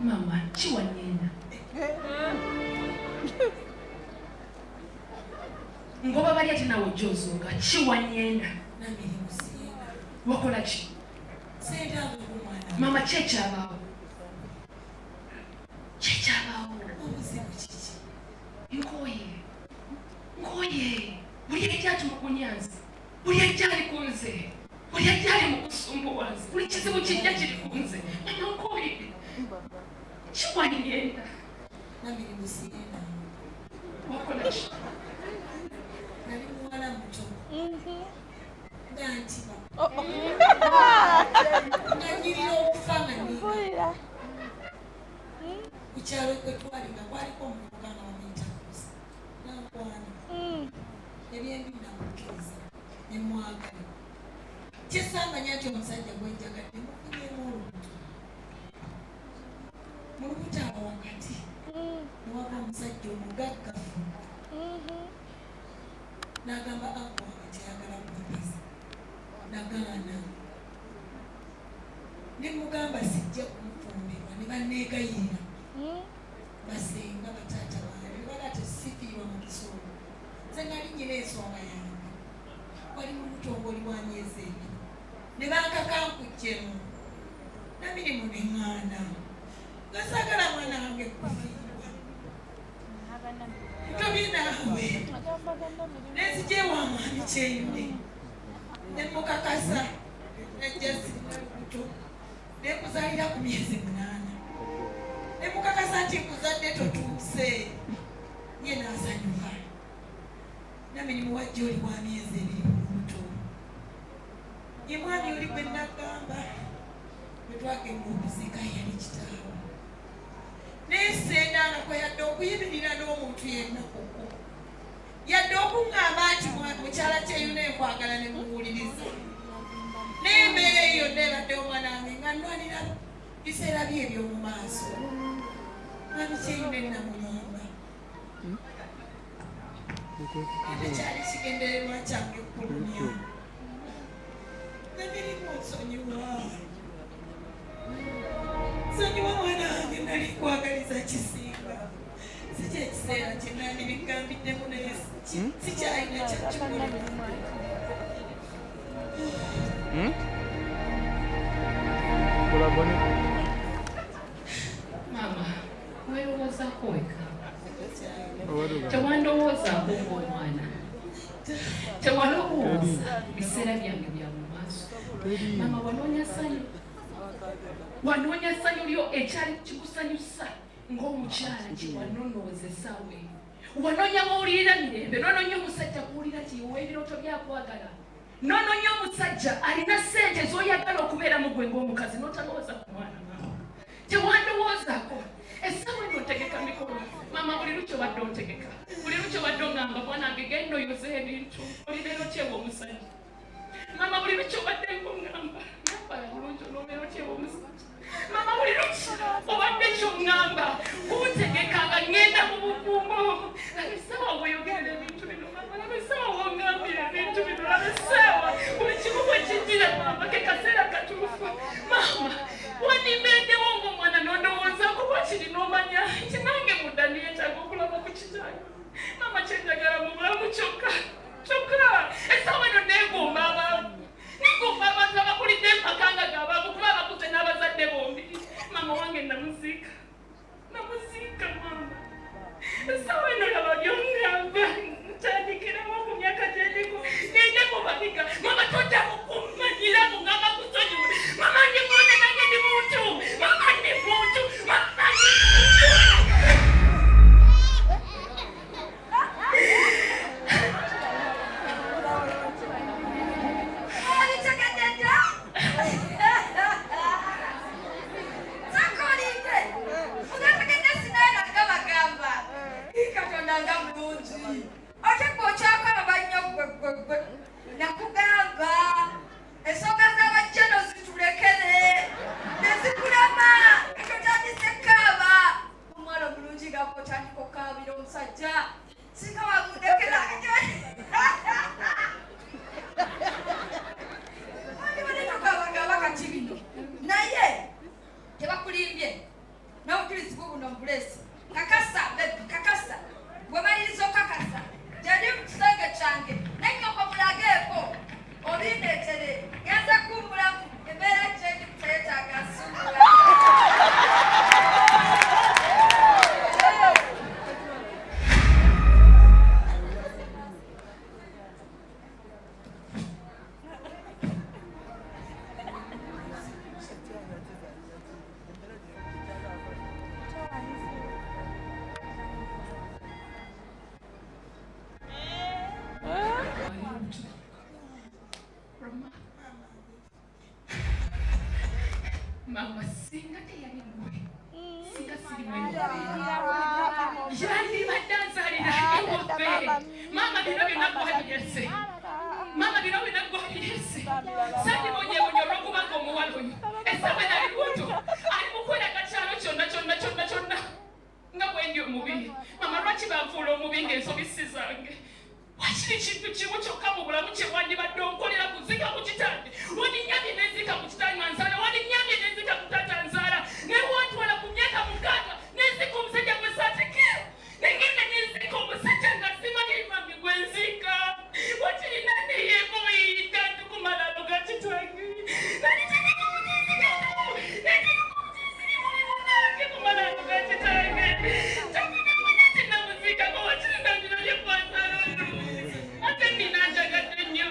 Mama chiwanyenda ngoba bali ati nawe jozo nga chiwanyenda namiri musiyenga wakola ki senda kumwana mama chechabawo obuzibu kiki ngoye buli ejjati mu kunyanza buli ejjali kunze buli ejjali mu kusumbuwazi buli kizibu kijja kiri kunze mama ngoye chiwanyenda namiri musiyenga wakola ki nali muwala muto ngantiba nanyirira okufa nga niga kukyalo kwe twali nga kwaliko omuvubuka nga bamuyitakusa nankwana ebyembi namukkiriza ne mwagala kyesanganya nti omusajja gwenjagadde mufunyemu olubuto mu lubuto awo wakati newava omusajja omugaggafu n'agamba anko wange teyagala kumpeza nagaana ne mugamba sijja kumufumbirwa ne banneegayirira basenga bataata bange bala tesifiirwa mu kisoolo nze nali nyina ensonga yange wali mu butongoli bwa myezi ebiri ne bankakankujjemu namirimu neŋŋaana nga saagala mwana wange kufiirwa ntobi naawe nezijewamaani kyeyune nemukakasa najja sirina lubuto nekuzaalira ku myezi 8 nemukakasa nti nkuzadde totuuse ye naasanyuka namirimu wajja oli wa myezi 2 mu lubuto ye mwami oli gwe nagamba bwe twagenda okuziika yali kitaawo nesendanako yadde okuyimirira n'omuntu yenna kuko yadde okuŋŋamba nti mukyala kyeyuna enkwagala ne muwuliriza n'embeera eyo yonna ebadde omwana wange nga nnwanira biseera bye eby'omu maaso mwami kyeyuna ennamulimba ekyali kigendererwa kyange kulumya nabirimu nsonyiwa nsonyiwa mwana wange nali nkwagaliza kisinga si kyekiseera kye nandi bigambiddemu naye sikyalina kyakikulu mama weerowoozaako weka tewandowoozaako ng'omwana tewalowooza biseera byange bya mu maaso mama wanoonya ssanyu lyo ekyali kikusanyusa ng'omukyala kyewanonoozesaawe wanoonya mawulirira mirembe noonoonya omusajja kuwulira ti iwe ebirooto byakwagala noonoonya omusajja alina ssente z'oyagala okubeera mu gwe ng'omukazi n'otalowooza ku mwana mama tewandowoozaako essaawa eno otegeka mikolo mama buli lukyo badde ontegeka buli lukyo badde ongamba bwanange genda oyoze ebintu olibeera otyewa omusajja mama buli lukyo badde ng'ongamba nambala bulungi onoobeera otyewa omusajja mama buli lukyo obadde ky'ongamba kuntegeka nga ngenda mu bukuumo labisaawa weeyogera ebintu bino mama labisaawa wongambira ebintu bino labisaawa buli kimu bwe kijjira mama ke kaseera katuufu mama wandimbendewo ng'omwana n'ondowoozaako bwakiri n'omanya nti nange mudda niyetaaga okulaba ku kitange mama kyenjagala mu bulamu kyokka essaawa eno neegomba abantu ababulidde empaka nga gabaavu kuba abakuze n'abazadde n'obujulizi buno mbulesi kakasa bebi kakasa bwemaliriza okakasa gyali mu kisenge kyange nennyoko mulageeko olindeetere genza kumbulamu embeera gyendi kuteetaaga nsumula Mama Singa teyali mwe. Singa siri mwe. Yali badanza alina ewofe. Mama bino binagwaliyese. Mama bino binagwaliyese. Sadi mwenye olwokubanga omuwala oyo. Esaba nali luto. Ali mukola kakyalo kyonna. Nga bwendi omubiri. Mama lwaki banfuula omubi ng'ensobisi zange? Wakiri kintu kimu kyokka mu bulamu kye wandibadde onkolera kuzika ku kitange. Wandinyamye n'enzika ku kitange nzala. Wandinyamye n'enzika ku tata nzala. Newantwala ku myaka 6 n'enzika omusajja gwe saatikira. Nengenda n'enzika omusajja nga simanyi mami gwe nzika. Wakiri nandiyeeko yiyita tukumalalo ga kitange. Nanditandika okuzizika. Nandika okuziziri mulimu nange ku malalo ga kitange. Takina manyate namuzika ko wakiri nandiro lyekwasala. Ate nina njagate nnyo.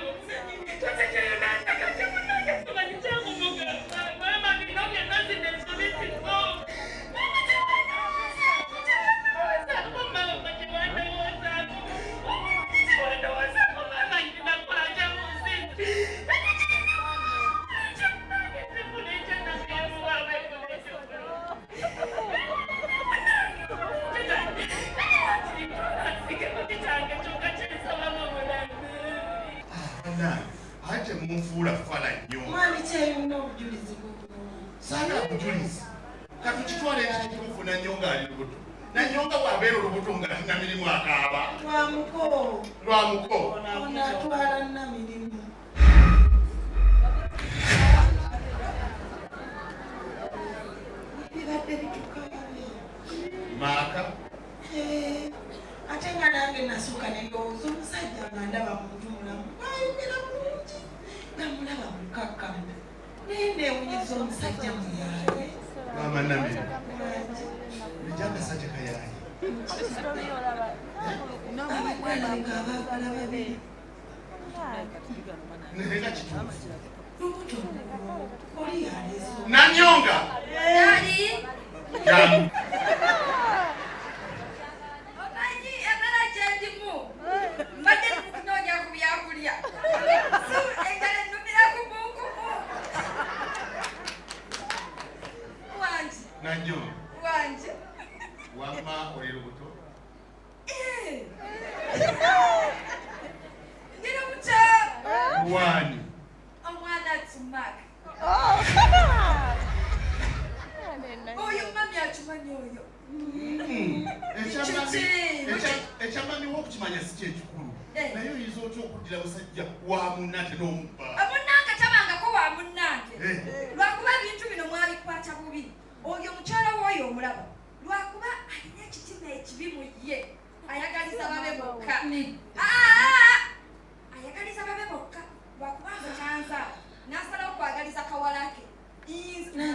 Tatekera nanjagate munange simanyi kyakumuga. Mama bino byonna zino ensobisizo. Mama kyewandowoozaako mama kyewandowoozaako. Kyewandowoozaako mama ndinakola kyamuzinzi. Ate kyemunange sifuna ekyanamyemuwaabe kunekyokolo. Ate munfuula fala nnyo. Mwami kyeyuna obujulizi buno. Saana bujulizi. Katukitwala ekikimufuna nnyo ng'ali lubuto. Nanyonga bw'abeera olubuto nga alina mirimu akaaba. Lwamuko. Ono atwala nnamirimu. Bibadde bitukaabye. Maaka. Ate nga nange nasooka ne ndowooza omusajja nga ndaba muntu mulamu. Ayogera bulungi. Nga mulaba mukakkana. Naye neewunyiza omusajja muyaye. Maama Namiri. Lijja akasajja kayaye. Abakwala nga abaagala babiri. Nenga kituufu. Lubuto oli yaleese. Nanyonga. Nani? Jamu. Omanyi embeera gyendimu mbadde nkukunoonya ku byakulya. Engalo ennumira kumukumu. Wanje. Nanyonga. Wanje. Wamma oli lubuto. Ndi lubuto. Wani. Omwana Tumaka. Oyo mami akimanyi oyo. Ekyamani w'okukimanya si kyekikulu. Naye oyinza otya okuddira musajja wa munnate n'omubba. Omunnange tabangako wa munnange. Lwakuba ebintu bino mwabikwata bubi. Oyo mukyala w'oyo omulaba. Lwakuba alina ekitima ekibi mu ye. Ayagaliza babe bokka. Ayagaliza babe bokka. Lwakuba nze kyanzaala. N'asalawo kwagaliza kawalake.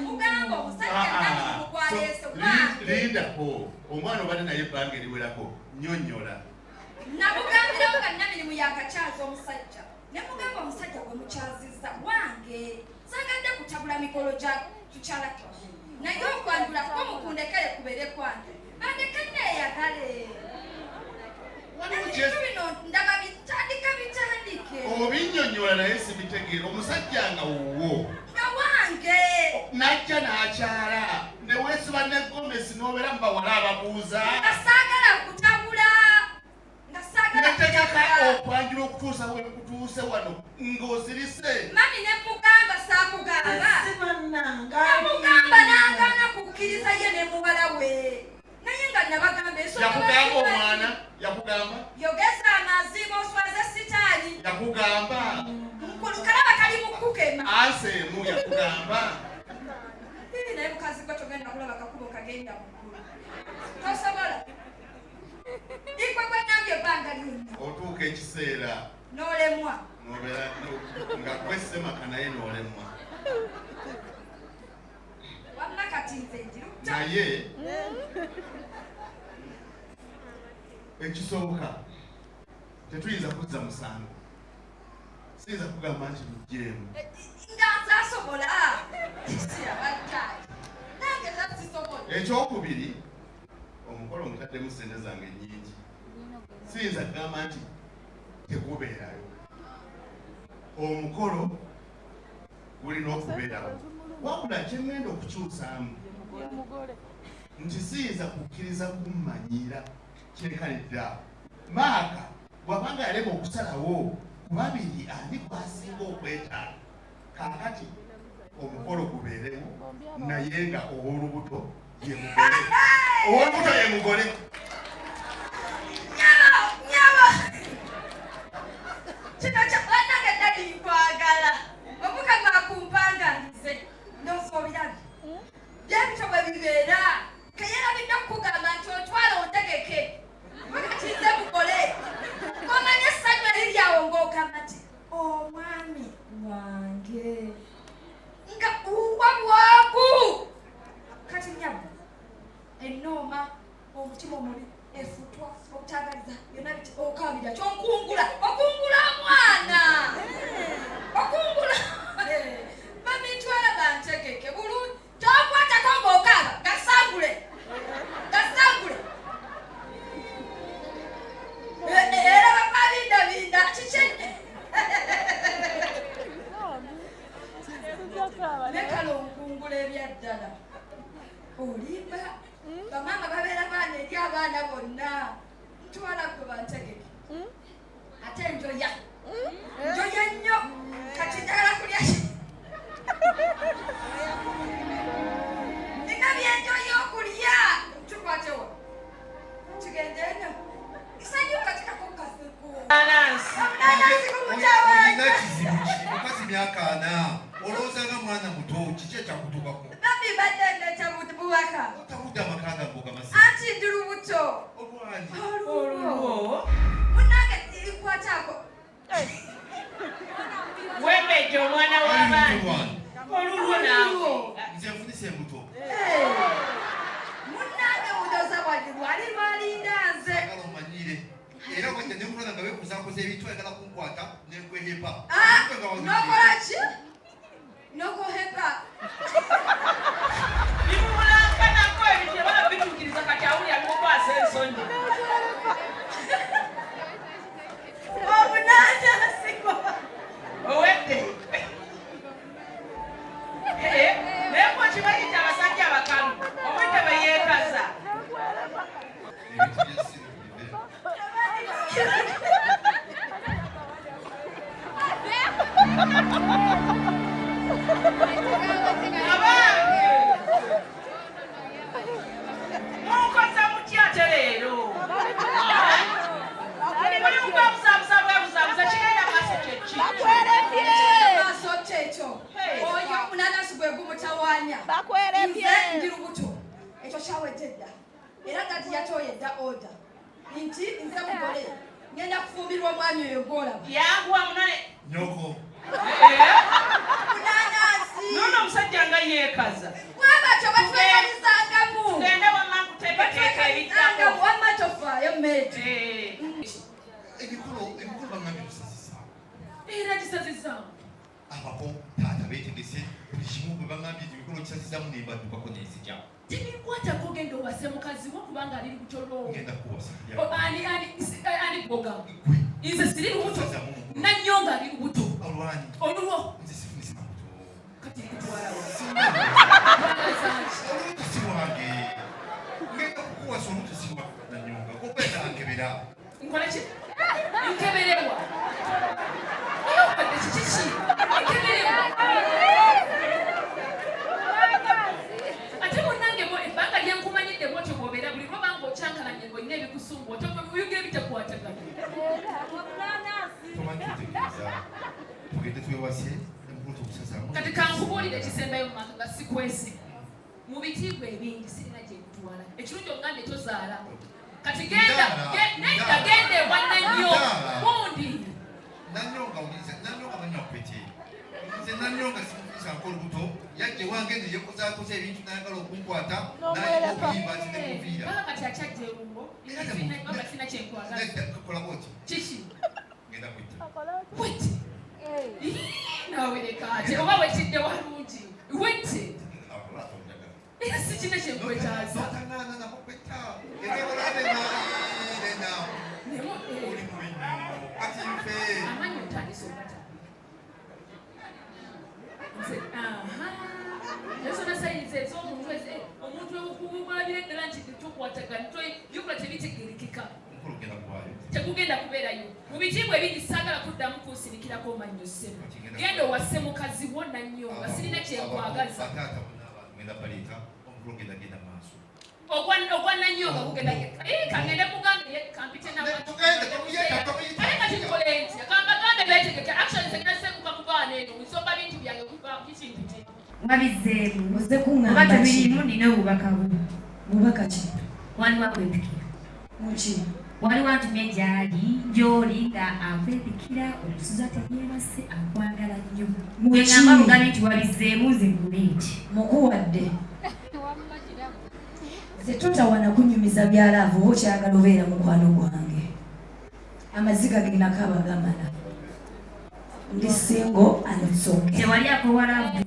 Mugamba omusajja nani mukwaleese wange. Lindako. Omwana obadde naye ebbanga eriwerako. Nnyonnyola. Namugambirawo nga nnamirimu yakakyaza omusajja. Ne mugamba omusajja gwe mukyazizza wange. Sagadde kutabula mikolo gya tukyala twa. Naye okwandula ko mukundekere kubeere kwange. Bandeke neeyagale. Ebintu bino ndaba bitandike. Obinnyonnyola naye sibitegeera. Omusajja nga wuwo. Nga wange. Najja n'akyala. Ne weesiba ne gomesi n'obeera mu bawala ababuuza. Nga saagala kutabula. Netegeka okwanjula okutuusa we kutuuse wano ng'osirise. Mami ne mugamba saakugamba. Namugamba n'agaana kukkiriza ye ne muwala we. Naye nga nabagamba ensonga. Yakugamba omwana? Yakugamba? Yogeza amazima oswaze sitaani. Yakugamba? Mukulu kalaba kali mu kkukema. Aseemu yakugamba? Naye naye mukazi gwe togenda kulaba kakubo kagenda mukulu tosobola ikwe gwe nambye ebbanga lyonna otuuka ekiseera n'olemwa nobeera nga kwesemaka naye n'olemwa wamma kati nze njiru naye ekisoboka tetuyinza kuzza musango siyinza kugamba nti mujjeemu nga nzasobola kisirabatayi nange zazisobola ekyokubiri omukolo omutaddemu sente zange nnyingi siyinza kugamba nti tekubeerayo omukolo gulina okubeerawo wabula kyengenda okukyusaamu nti siyinza kukkiriza kummanyira kyekanidda maaka bw'abanga yalema okusalawo ku babiri ani kwasinga okwetaaga kakati omukolo gubeerewo naye nga ow'olubuto ye mugole ow'olubuto ye mugole nyaba kino kyabannange ddali nkwagala omuka gwakumpanganize nosoobirabi byebityo bwe bibeera keyerabidde okukugamba nti otwala ontegeke kize mugole omanye essanyu eriri awo ng'ogamba nti omwami wange nga uwa bwaku kati nyabba ennooma omutima omuli efutwa okutagaliza byonna biti okabira kyonkungula okungula omwana okungula bamitwala bantegeke bulungi tokwatako ng'okaba gasangule era bamabindabinda kikye nekala onkungula ebyaddala olimba bamama babeera baana eri abaana bonna ntwala gwe bantegeke ate njoya nnyo kati njagala kulya nina byenjoya okulya tukwatewa kigende eno isanyu katikako kaseko omunanasi kumutawanyi mukazi myaka 4 olowoozaga mwana muto kiki ekyakutukako babi badendeta bubaka otabudde amakanga ngogamasi anti ndi lubuto olwani olulwo munange irikwatako wembeje omwana w'abaana olulwo nawe nze nfunisa embuto munange budoza bwali lwalinda nze agala omanyire era bwajja nekulana nga wekuzakoza ebintu ayagala kunkwata nenkwehepa nokolaki nokohepa bimumulankanako ebintu ebala bituukiriza kati awulya mukwasa ensonyi omunanasiko owedde naye ko kibayita abasajja abakalu omwete beyeekaza ebintu byesiriibe mukoza mutya ate leero buli mukabuzabuza bwebuzabuza kigenda maaso kyeki maaso kyekyo oyo omunanasi gwe gumutawanya nze ndi lubuto ekyo kyawedde dda era dati yatooya edda oda nti nze mugole ngenda kufumbirwa omwami oyo gwolaba yanguwa munane nyoko munanasi nono omusajja nga yeekaza bwabatyo batwekalizangamu tugende wamma nkuteeketeeka ebiddako wamma tofaayo meeti ebikolo bangambye tusazisa era kisazizaamu abako taata beetegese buli kimu bwe bangambye nti ebikolo kisazizamu nembaddukako nenzija tebikwatako ogenda owase mukazi wo kubanga ali lubuto lwowo ngenda kuwasa ani goga gwe nze siri lubuto nanyonga ali lubuto olwani olulwo nze sifunisa buto kati kutwalawo olutusi wange ngenda kukuwasa olutusi nanyonga kopenda ankebera nkoleki nkeberewa ayobadde kikiki nkeberewa ate munange ebbanga lyenkumanyidde bwotyo bwobeera buli lwobanga okyankalanye ng'olina ebikusumba otoyuga ebitekwatagana tomanyi kutegeeza tugende twewase embuto okusazaamu kati kankubuulire ekisembayo mu maka nga sikwesi mu bitiibwa ebingi sirina gye kutwala ekirungi ogambe tozaala kati genda ewa Nanyonga gundi Nanyonga banywa pete nze Nanyonga simufisa nkolo buto yajje wange ne yekozakoza ebintu nayagala okunkwata n'okuyimba zinekuviira kati akyajja erumbo sina kyenkwagala kola bwoti kiki genda kwita weti nawe leka ate oba wetidde walungi weti era si kina kyenkwetaaza amanyi otandisa obata ensona sayizi ez'omuntu omuntu ewukubwabira eddala nti tukwatagana byokola tebitegerekeka tekugenda kubeerayo mu bitiibwa ebingi saagala kuddamu kunsirikirako omannyo ssebo genda owase mukazi wo Nanyonga sirina kyenkwagaza ogwa Nanyonga kugenda kangende mugambe kampite nakatikola enti kambagambe betegeke actually sekinasekuka kubaana eno nsomba bintu byange kikimpite wabizeemu Oze kuŋŋamba oba ki? tebirimu nina obubaka bwo Bubaka ki? waliwo akwepikira Muki? waliwo antumye gyali gy'oli nga akwepikira omusuza teyeebase akwagala nnyo Muki? eŋŋamba mugambe nti wabizeemu zingule eti Mukuwadde. Ze totawana kunyumiza byalaavu oba okyagala obeera mukwano gwange. Amaziga genako abagamala. Ndi single and it's okay. tewali akowala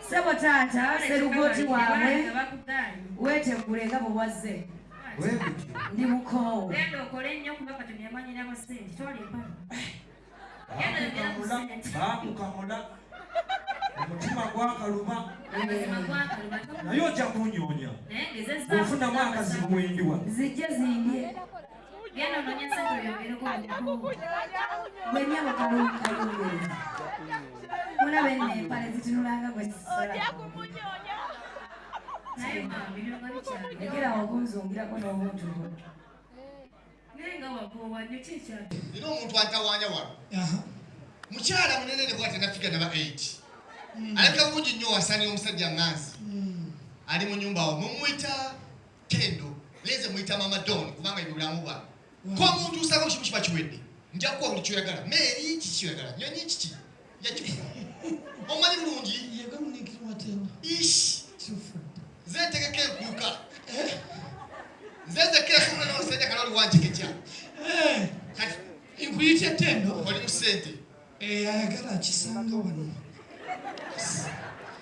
Sebo tata serugoti wawe wetegule nga bwe wazze ndi mukoowe bakukamola omutima gwakaluma naye ojja kunyoonya bw'ofunamu akazibu wendiwa zijje zindye bwenyaba kalungi kalungereza Muna bene pale zitunulanga gwe sala. Naye mami bino nga bikyali. Ekera wakunzungirako n'obuntu bwo. Naye nga wagowa nnyo kyekyali. Nina omuntu atawaanya wano. Mukyala munene ne bw'ate nafika naba 8. Alabika bulungi nnyo wasaani omusajja nganzi. Ali mu nyumba awo mumuyita Tendo. Leze muyita Mama Don kubanga ebyo bulamu bwa. Ko omuntu usanga kimu kiba kiwedde. Nja kuwa buli kyoyagala. Meri kikyoyagala. Nyonyi kiki. Yakikuwa. Omanyi bulungi. Yega munikirwa Tendo. Ish. Sufu. Zetegeke enkuuka. Zeze kila sumwe n'omusajja kaloli wanjikekya. Kati Nkuyite Tendo. oli mu ssente. Ayagala akisanga wano.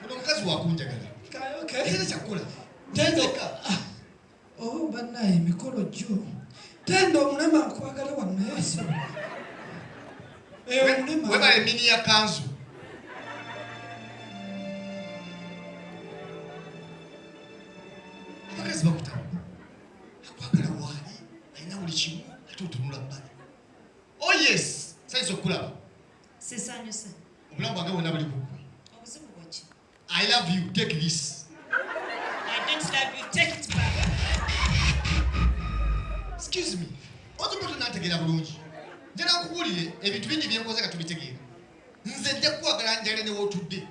Muno omukazi wakunjagala. Okay. Era kyakkola. Tendo. Oh, bannaye emikolo gyo. Tendo omulema akwagala wano naye so. Omulema. Webale emini ya kanzu. Abakazi bakutama. Akwagala waali. Alina buli kimu. Ate otunula bbali. Oh yes. Sayinza okulaba. Sisanyuse. Obulamu bwange bwonna buli kugwe. Obuzibu bwaki? I love you. Take this. I don't love you. Take it back. Excuse me. Otumoto nategeera bulungi. Njala nkubulire ebintu bingi byenkoze nga tubitegeera. Nze nja kukwagala njale ne wotudde.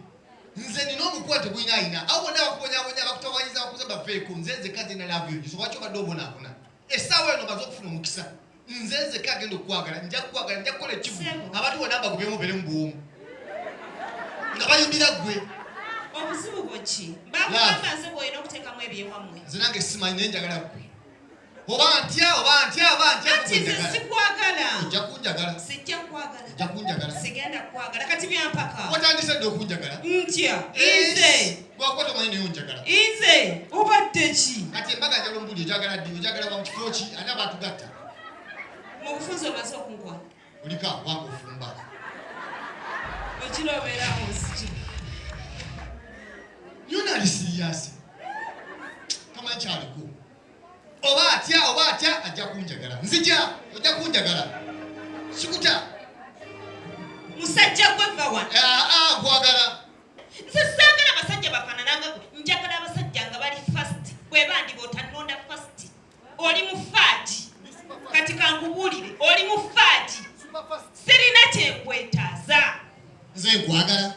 Nze nina omukwate gwina ayina. Awo bonna bakubonyabonya bakutawanyiza bakuze baveeko. Nze nzekka nze na love you. So lwaki obadde obonaabona? Essaawa eno baze okufuna omukisa. Nze nzekka agenda okukwagala. Nja kukwagala. Nja kukola ekivu. Abantu bonna mbagubyemu obeere mu buwomu. Nga bayimbira ggwe. Obuzibu bwaki? Bakugamba nze bw'olina okuteekamu ebyewammwe. Nze nange simanyi naye njagala ggwe. Oba ntya. Kati nze sikwagala. Ojja kunjagala. Sijja kwagala. Ojja kunjagala. Sigenda kwagala. Kati byampaka. Watandise dde okunjagala. Ntya. Nze. Bwakwata omanyi naye onjagala. Nze. Obadde ki? Kati embaga njala omubuli ojagala ddi ojagala wa mu kifo ki ani abaatugatta. Mu bufunze omaze okunkwata. Olika wanga ofumba. Okira obeerawo nsiki. Yona ali siriyasi. Tamanyi kyaliko. Oba atya ajja kunjagala. Nzija ojja kunjagala. Sikuta. Musajja gwe vva wano. Nkwagala. Nze saagala basajja bafaanananga gwe. Njagala abasajja nga bali fast. Bwe bandi b'otannonda fast. Oli mu faati. Kati kankubuulire. Oli mu faati. Sirina kyenkwetaaza. Nze nkwagala.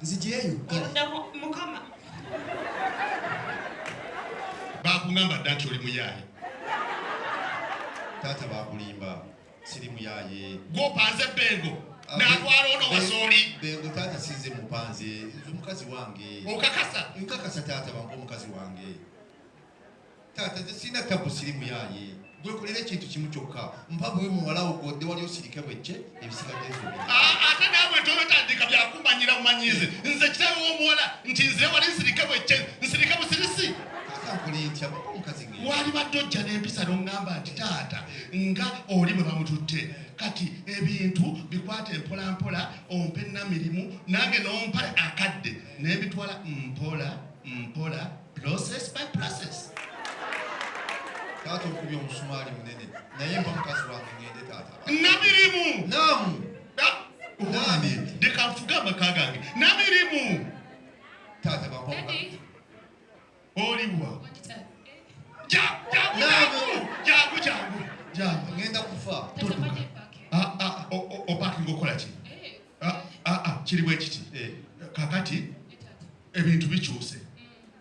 Nzijeeyo. Mukama. Bakungamba dda nti oli muyaaye. Taata bakulimba. Siri muyaaye. Gw'opanze Bengo. N'atwala ono wasooli. Bengo taata sinze mupanze. Nze mukazi wange. Okakasa. Nkakasa taata bampa omukazi wange. Taata nze sirina tabu siri muyaaye. Gwekolera ekintu kimu kyokka. Mpa bwe muwala ogodde wali osirike bwekye ebisigadde nsobiri. Ate naawe toyotandika byakumanyira bumanyize. Nze kitaawe w'omuwala nti nze wali nsirike bwekye nsirike busirisi. Taata nkole ntya bampa omukazi nge. Wali badde ojja n'empisa n'oŋŋamba nti taata nga oli bwe bamututte. Kati ebintu bikwate mpola mpola ompe namirimu nange n'ompa akadde n'ebitwala mpola process by process. Taata okubya omusumaali munene naye mpa mukazi wange ngende taata. Namirimu. Naamu. Naamu. Leka nfuge amaka gange. Namirimu. Taata bampa omukazi. Oliwa. Jangu. Ngenda kufa. Opakinga okola ki? Kiri bwe kiti. Kakati ebintu bikyuse.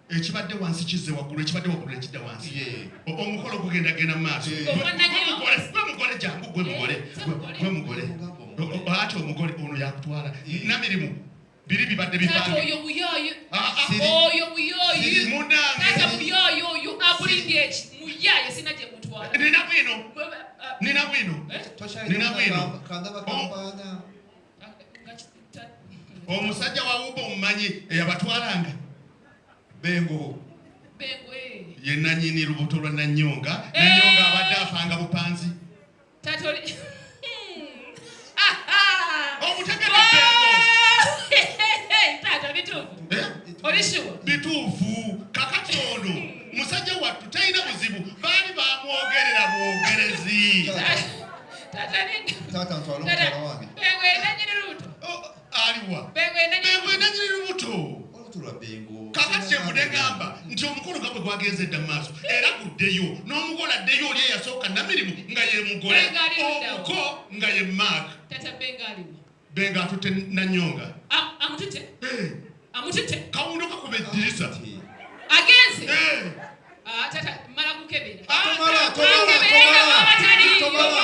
Ekibadde wansi kizze waggulu ekibadde waggulu ekidda wansi. Omukolo gugenda genda mu maaso. Gwe mugole jangu gwe mugole. Ate omugole ono yakutwala. Namirimu biri bibadde bipange. Oyo buyoyo. Oyo buyoyo. Munange. Tata buyoyo oyo akulindye eki. Muyaye sina gye mutwala. Nina bwino. Kangaba kampaana. Omusajja wa Ubo omumanyi eyabatwalanga. Bengo. Ye nannyini lubuto lwa Nanyonga. Nanyonga abadde afanga bupanzi. Tatoli. Omutegedde Bengo. Tata bituufu. Oli sure? Bituufu. Kakati ono musajja wattu talina buzibu. Baali bamwogerera bwogerezi. Tata Tata ntwala omutwala wange. Bengwe nanyini lubuto. Aliwa. Bengwe nanyini lubuto. Olutula bengo. Kakati kyekudegamba nti omukulu gabwe gwagenze edda maaso era guddeyo n'omukola addeyo oli eyasooka namirimu nga ye mugole omuko nga ye maaka. Tata Benga aliwa. Benga atutte Nanyonga. Amutute? Amutute? Kawundo kakuba eddirisa. Agenze? Tata mala kukebera. Tomala.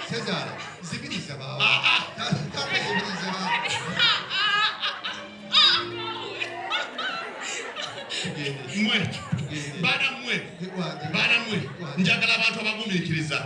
Cesare, zibiriza baba. Bana mwe njagala abantu abagumiikiriza.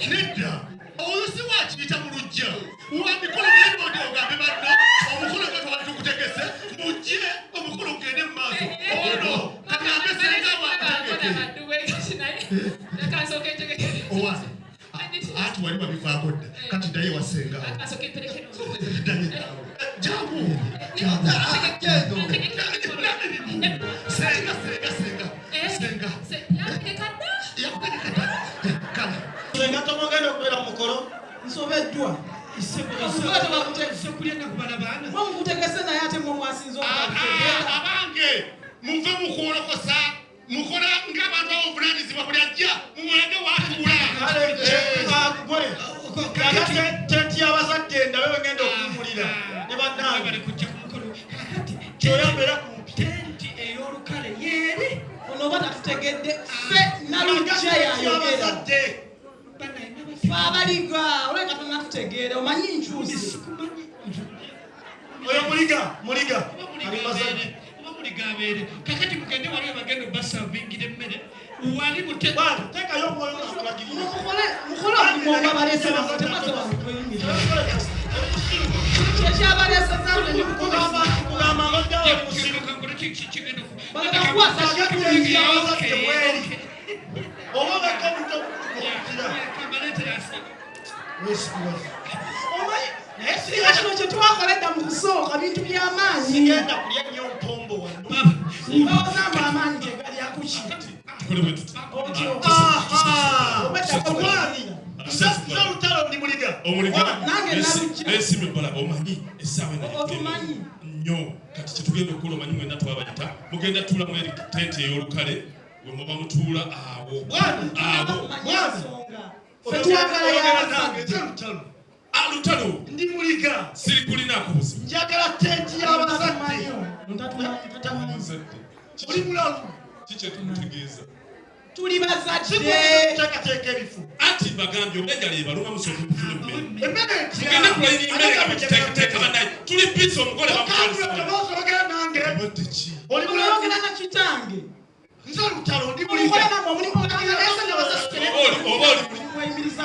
Nedda oyo si wakiyita mu lujja wamikolo gembodi ogambe banno omukolo gwe twatukutegese mujje omukolo gugende mu maaso ono kagambe senga wakutegeke ati wali wabivaako dda kati ddayo wasengawo Senga tomogenda okubeera mu mukolo nsobeddwa isekulyanga kubala baana mukutegese naye ate mwe mwasinza abange muve mukuolokosa mukola ng'abantu ab'obuvunanyizibwa buli ajja mumulage waatula tenti y'abazadde ndabe bagenda okuwulira ne bannange bali kujja ku mukolo kyoyambeera ku tenti ey'olukale yeeri ono oba tatutegedde ffe nalujja yayogera abaliga oleka tonatutegeere omanyi nkyusi oyo muliga alibazadde abeere kakati mugende waliwo bagenda basavingire emmere wali tekayo omwoyo nakulagirira mukole omumonga balese kyekyabalese kugamba ngoddawo oba Singa kino kye twakoledda mu kusooka bintu by'amaanyi. Sigenda kulya nnyo mpombo wano. Ng'ogamba amaanyi ge gali akuki. Olutalo ndi muliga. Nange nalujja. Esimbe bala omanyi essaawa otumanyi nnyo kati kye tugenda okukola omanyi mwenna twabayita mugenda tuula mu tente ey'olukale we muba mutuula awo. Twagala y'abasajja. Alutalo ndi muliga siri kulina kubuzi njagala tenti y'abazadde oli mulalu kiki tumutegeeza tuli bazadde teekateeka ebifu ati bagambye obejjala ebaluma musooka okufuna emmere tugende kulayira emmere nga mukiteekateeka bannaye tuli bizi omugole bamukyalisibwaogera nange oli mulogera na kitange nze olutalo ndi muliga oba oli wayimiriza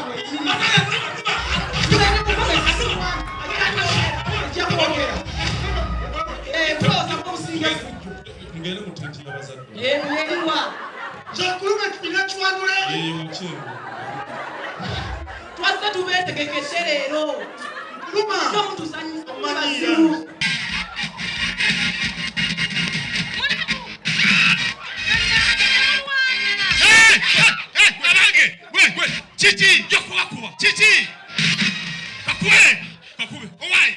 ngene mutenti y'abazadde yeriwa kyakulume tupina kiwanule twazze tubeetegekese leero kuluma omutusanyisa omumasimu abange kiki jokubakuba kiki kakube owayi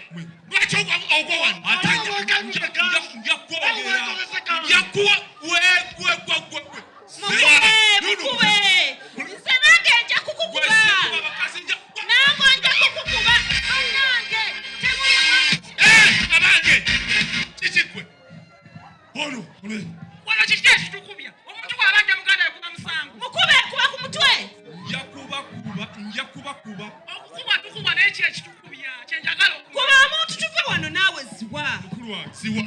lwaki ogwa wano yakuwa wegwegwegwe mukube nze nange nja kukukuba nange nja kukukuba nange abange kikigwe ono wano kiki ekitukubya omuntu bw'abadde muganda yakuba musango mukube kuba ku mutwe njakubakuba okukuba tukuba naye ki ekitukubya kyenjagala kuba omuntu tuve wano naawe ziwa siwa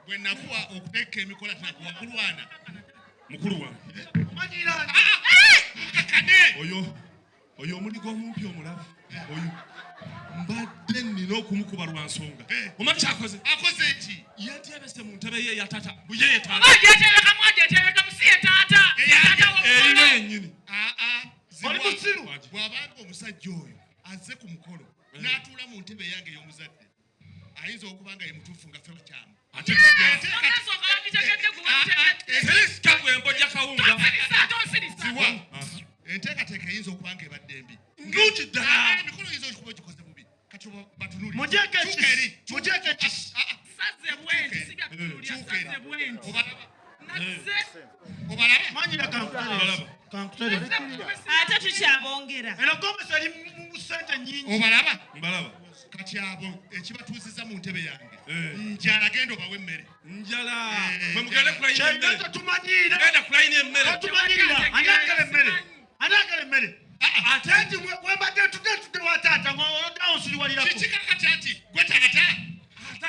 bwe nakuwa okuteeka emikola tunakuwa mukulu wange kakane oyo oyo omuligo omumpi omulabu oyo mbadde nina okumukuba lwa nsonga omanyi kyakoze akoze eki yatyebese mu ntebe ye yatata buyeye taata erina yennyini oli musiru bw'abanga omusajja oyo azze ku mukolo n'atuula mu ntebe yange ey'omuzadde ayinza okuba nga ye mutuufu nga ffe bakyamu embojja kawunga enteekateeka eyinza okuba nga ebadde embi nduki ddala emikolo yinza okuba ogikoze bubi kati batunuli ate tukyabongera eno gomesi eri mu ssente nnyingi obalaba mbalaba kati abo ekibatuusiza mu ntebe yange njala genda obawe emmere njala mwe mugende kulayina emmere tetumanyiira genda kulayina emmere tetumanyiira anagala emmere ate nti wembadde tudde wa taata ng'oloddawo nsiriwalirako kiki kakati ati gwe taata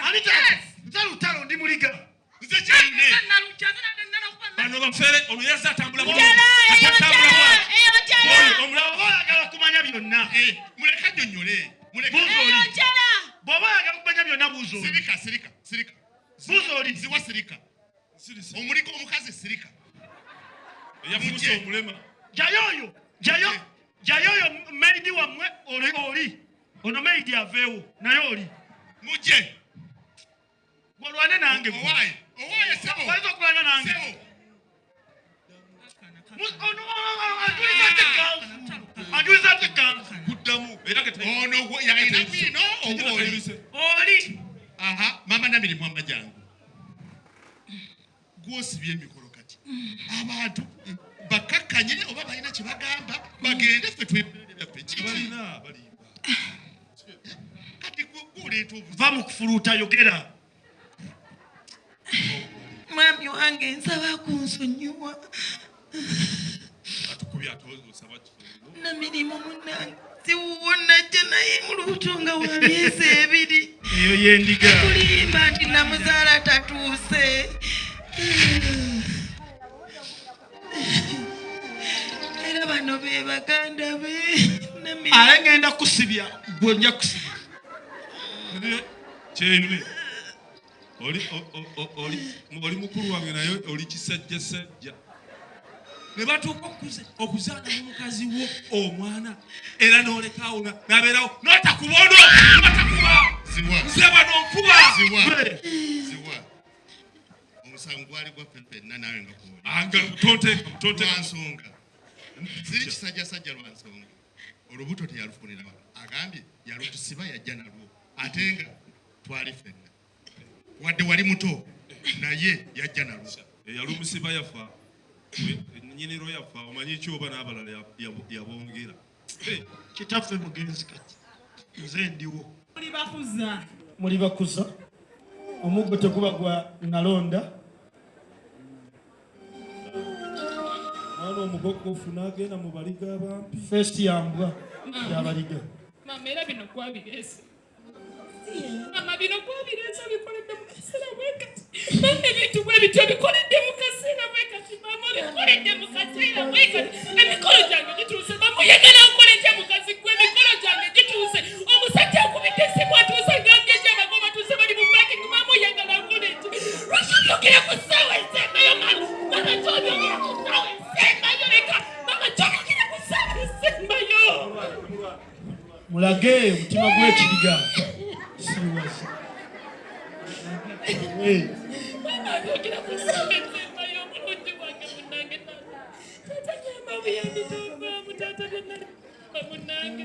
ani taata nze lutalo ndi muliga nze kyayine bano bafere ono yasa atambula omulaba oyagala okumanya byonna muleka nnyonnyole bw'oba oyagala okumanya byonna buuza oli sirika buuza oli ziwa sirika omuligo omukazi sirika eyafuusa omulema jayo oyo meidi wammwe oli ono meidi aveewo naye oli mujje olwane nange owaaye sebo oyinza okulwana nange anjuliza tekanfu kuddamu era ono yalina bwino oli mama namirimu amajangu gwosibye emikolo kati abantu bakakkanye oba balina kye bagamba bagende ffe tweberere byaffe balina balimba kati guleeta va mu kufuluuta yogera mwami wange nsaba kunsonyiwa atukubye atosaba kifungo namirimu munnange siwuwo najja naye mu lubuto nga wa myezi ebiri eyo yendiga kulimba nti namuzaala tatuuse era bano be baganda be ale ngenda kusibya gwe nja kusibya kyeyune oli mukulu wange naye oli kisajjasajja ne batuuka okuzaala n'omukazi wo omwana era n'olekaawo n'abeerawo n'otakubono n'otakuba nzeba n'onkuba ziwa omusango gwali gwa ffenna nawe nga tonteeka nsonga ziri kisajjasajja lwa nsonga olubuto teyalufunira agambye yalutusiba yajja nalwo ate nga twali ffenna wadde wali muto naye yajja nalwo eyalumusiba yafa nyiniro yafa omanyi kyoba n'abalala yabongera kitaffe mugenzi kati nze ndiwo bakuza muli bakuza omuggo teguba gwa nalonda mwana omugokofu n'agenda mu baliga abampi festi yambwa yabaliga mama era bino kwabireese mama bino kwabireese bikoledde mu kaseera bwekati mama ebintu bwebityo bikoledde mu kaseera bwekati mama bikoledde mu kaseera bwekati emikolo gyange gituuse mama oyagala nkola etya mukazi gwe emikolo gyange gituuse omusajja akubidde essimu atuuse ngambye gyabako batuuse bali mu parking mama oyagala nkola etya lwaki obyogera ku ssaawa esembayo mama kyobyogera ku ssaawa esembayo leka mama kyobyogera ku ssaawa esembayo mulage omutima gw'ekiriga siwasa mama abyogera ku ssaawa esembayo omulungi wange munnange tata nyamba buyambi tovaamu tata byonna munnange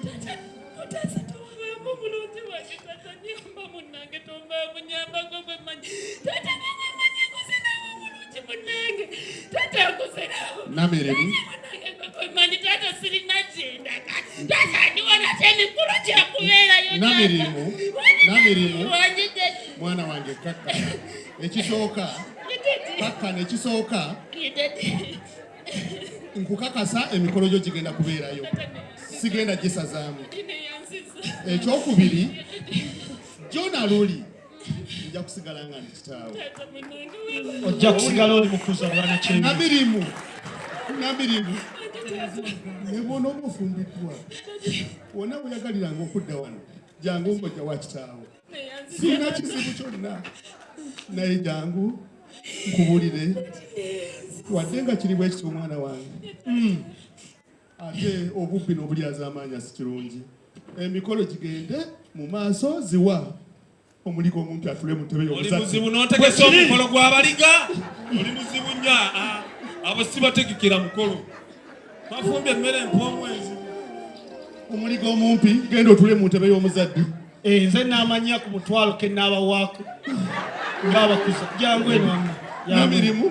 tata otaasa tovaamu omulungi wange tata nyamba munnange tovaamu nyambako gwe manyi tata nanyamanyi kuzenawo omulungi munnange tata akuzenawo nameremu manyi tata sirina gyenda kati tata ndiwona kyemikulu kyakubeerayo namirimu mwana wange kakkana ekisooka nkukakasa emikolo gyo gigenda kubeerayo sigenda gisazaamu ekyokubiri jona luli nja kusigala nga ndi kitaawe ojja kusigala oli mukuza bwana kyeyo namirimu nebona omufumbiddwa wonna bweyagaliranga okudda wano jangu ng'ojja wa kitaawo sirina kizibu kyonna naye jangu nkubulire wadde nga kiri bwekiti omwana wange ate obubbi n'obulyaza amaanyi si kirungi emikolo gigende mu maaso ziwa omuligo omumpi atule mu ntebe oli muzibu n'otegesa omukolo gw'abaliga oli muzibu nnyo abo si bategekera mukolo bafumbye emmere empomwezi omuligo omumpi genda otule mu ntebe y'omuzadde nze n'amanya ku mutwalo ke naabawaako ng'abakuza jangu eno namirimu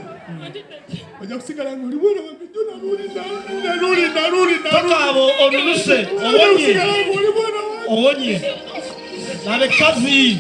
ojja kusigala ng'oli mwana wange jjo nalulinda tokaabo onunuse owonye labe kazi